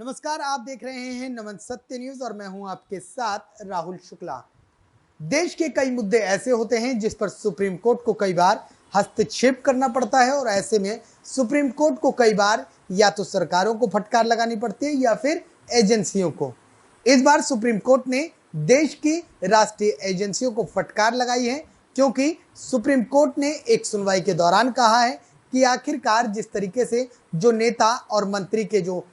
नमस्कार, आप देख रहे हैं नमन सत्य न्यूज और मैं हूं आपके साथ राहुल शुक्ला। देश के कई मुद्दे ऐसे होते हैं जिस पर सुप्रीम कोर्ट को कई बार हस्तक्षेप करना पड़ता है और ऐसे में सुप्रीम कोर्ट को कई बार या तो सरकारों को फटकार लगानी पड़ती है या फिर एजेंसियों को। इस बार सुप्रीम कोर्ट ने देश की राष्ट्रीय एजेंसियों को फटकार लगाई है, क्योंकि सुप्रीम कोर्ट ने एक सुनवाई के दौरान कहा है कि आखिरकार जिस तरीके से जो नेता और मंत्री के जो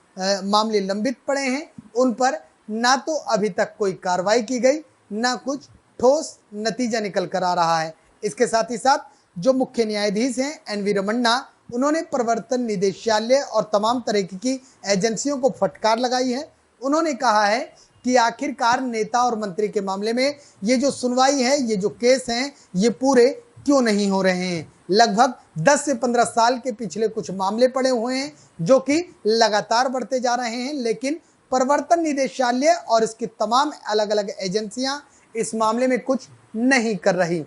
मामले लंबित पड़े हैं उन पर ना तो अभी तक कोई कार्रवाई की गई, ना कुछ ठोस नतीजा निकल कर आ रहा है। इसके साथ ही साथ जो मुख्य न्यायाधीश हैं एन.वी. रमन्ना, उन्होंने प्रवर्तन निदेशालय और तमाम तरह की एजेंसियों को फटकार लगाई है। उन्होंने कहा है कि आखिरकार नेता और मंत्री के मामले में ये जो सुनवाई है, ये जो केस हैं, ये पूरे क्यों नहीं हो रहे हैं। लगभग 10 से 15 साल के पिछले कुछ मामले पड़े हुए हैं जो कि लगातार बढ़ते जा रहे हैं, लेकिन प्रवर्तन निदेशालय और इसकी तमाम अलग अलग एजेंसियां इस मामले में कुछ नहीं कर रही।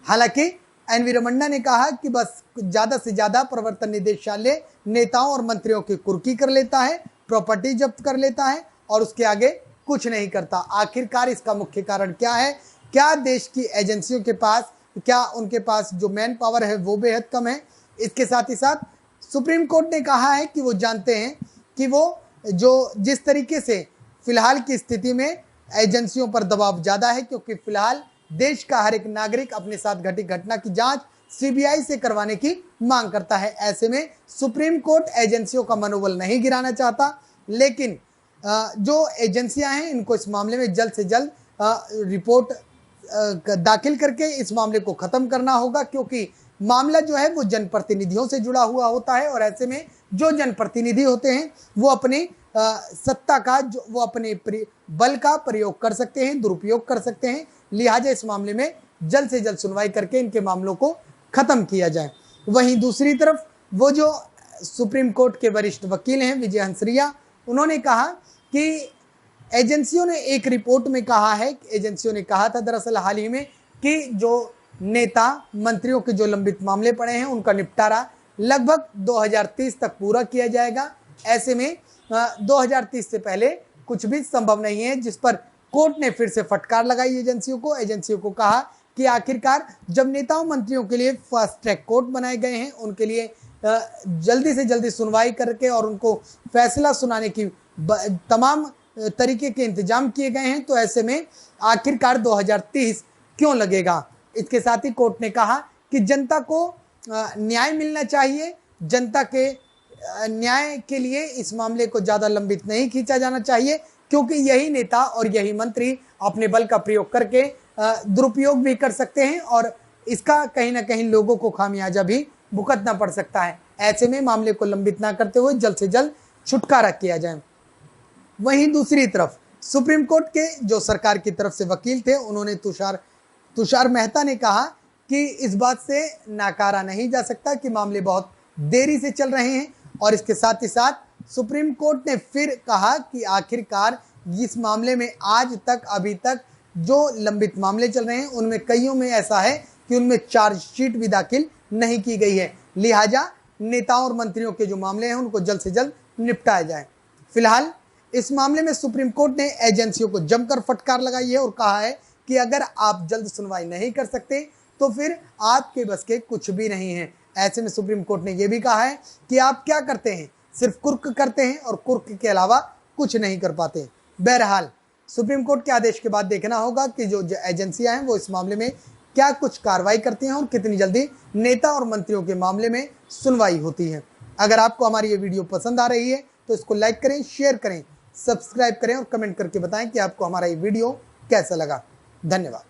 हालांकि एन.वी. रमन्ना ने कहा कि बस ज़्यादा से ज़्यादा प्रवर्तन निदेशालय नेताओं और मंत्रियों की कुर्की कर लेता है, प्रॉपर्टी जब्त कर लेता है और उसके आगे कुछ नहीं करता। आखिरकार इसका मुख्य कारण क्या है? क्या देश की एजेंसियों के पास, क्या उनके पास जो मैन पावर है वो बेहद कम है? इसके साथ ही साथ सुप्रीम कोर्ट ने कहा है कि वो जानते हैं कि वो जो जिस तरीके से फिलहाल की स्थिति में एजेंसियों पर दबाव ज़्यादा है, क्योंकि फिलहाल देश का हर एक नागरिक अपने साथ घटी घटना की जांच सीबीआई से करवाने की मांग करता है। ऐसे में सुप्रीम कोर्ट एजेंसियों का मनोबल नहीं गिराना चाहता, लेकिन जो एजेंसियां हैं इनको इस मामले में जल्द से जल्द रिपोर्ट दाखिल करके इस मामले को ख़त्म करना होगा, क्योंकि मामला जो है वो जनप्रतिनिधियों से जुड़ा हुआ होता है और ऐसे में जो जनप्रतिनिधि होते हैं वो अपनी सत्ता का वो अपने बल का प्रयोग कर सकते हैं, दुरुपयोग कर सकते हैं। लिहाजा इस मामले में जल्द से जल्द सुनवाई करके इनके मामलों को ख़त्म किया जाए। वहीं दूसरी तरफ वो जो सुप्रीम कोर्ट के वरिष्ठ वकील हैं विजय हंसरिया, उन्होंने कहा कि एजेंसियों ने एक रिपोर्ट में कहा है, एजेंसियों ने कहा था दरअसल हाल ही में कि जो नेता मंत्रियों के जो लंबित मामले पड़े हैं उनका निपटारा लगभग 2030 तक पूरा किया जाएगा। ऐसे में 2030 से पहले कुछ भी संभव नहीं है, जिस पर कोर्ट ने फिर से फटकार लगाई एजेंसियों को कहा कि आखिरकार जब नेताओं मंत्रियों के लिए फास्ट ट्रैक कोर्ट बनाए गए हैं, उनके लिए जल्दी से जल्दी सुनवाई करके और उनको फैसला सुनाने की तमाम तरीके के इंतजाम किए गए हैं, तो ऐसे में आखिरकार 2030 क्यों लगेगा। इसके साथ ही कोर्ट ने कहा कि जनता को न्याय मिलना चाहिए, जनता के न्याय के लिए इस मामले को ज़्यादा लंबित नहीं खींचा जाना चाहिए, क्योंकि यही नेता और यही मंत्री अपने बल का प्रयोग करके दुरुपयोग भी कर सकते हैं और इसका कहीं ना कहीं लोगों को खामियाजा भी भुगतना पड़ सकता है। ऐसे में मामले को लंबित ना करते हुए जल्द से जल्द छुटकारा किया जाए। वहीं दूसरी तरफ सुप्रीम कोर्ट के जो सरकार की तरफ से वकील थे, उन्होंने तुषार मेहता ने कहा कि इस बात से नकारा नहीं जा सकता कि मामले बहुत देरी से चल रहे हैं और इसके साथ ही साथ सुप्रीम कोर्ट ने फिर कहा कि आखिरकार इस मामले में आज तक अभी तक जो लंबित मामले चल रहे हैं उनमें कईयों में ऐसा है कि उनमें चार्जशीट भी दाखिल नहीं की गई है। लिहाजा नेताओं और मंत्रियों के जो मामले हैं उनको जल्द से जल्द निपटाया जाए। फिलहाल इस मामले में सुप्रीम कोर्ट ने एजेंसियों को जमकर फटकार लगाई है और कहा है कि अगर आप जल्द सुनवाई नहीं कर सकते तो फिर आपके बस के कुछ भी नहीं है। ऐसे में सुप्रीम कोर्ट ने यह भी कहा है कि आप क्या करते हैं, सिर्फ कुर्क करते हैं और कुर्क के अलावा कुछ नहीं कर पाते। बहरहाल सुप्रीम कोर्ट के आदेश के बाद देखना होगा कि जो एजेंसियां हैं वो इस मामले में क्या कुछ कार्रवाई करती हैं और कितनी जल्दी नेता और मंत्रियों के मामले में सुनवाई होती है। अगर आपको हमारी ये वीडियो पसंद आ रही है तो इसको लाइक करें, शेयर करें, सब्सक्राइब करें और कमेंट करके बताएं कि आपको हमारा ये वीडियो कैसा लगा। धन्यवाद।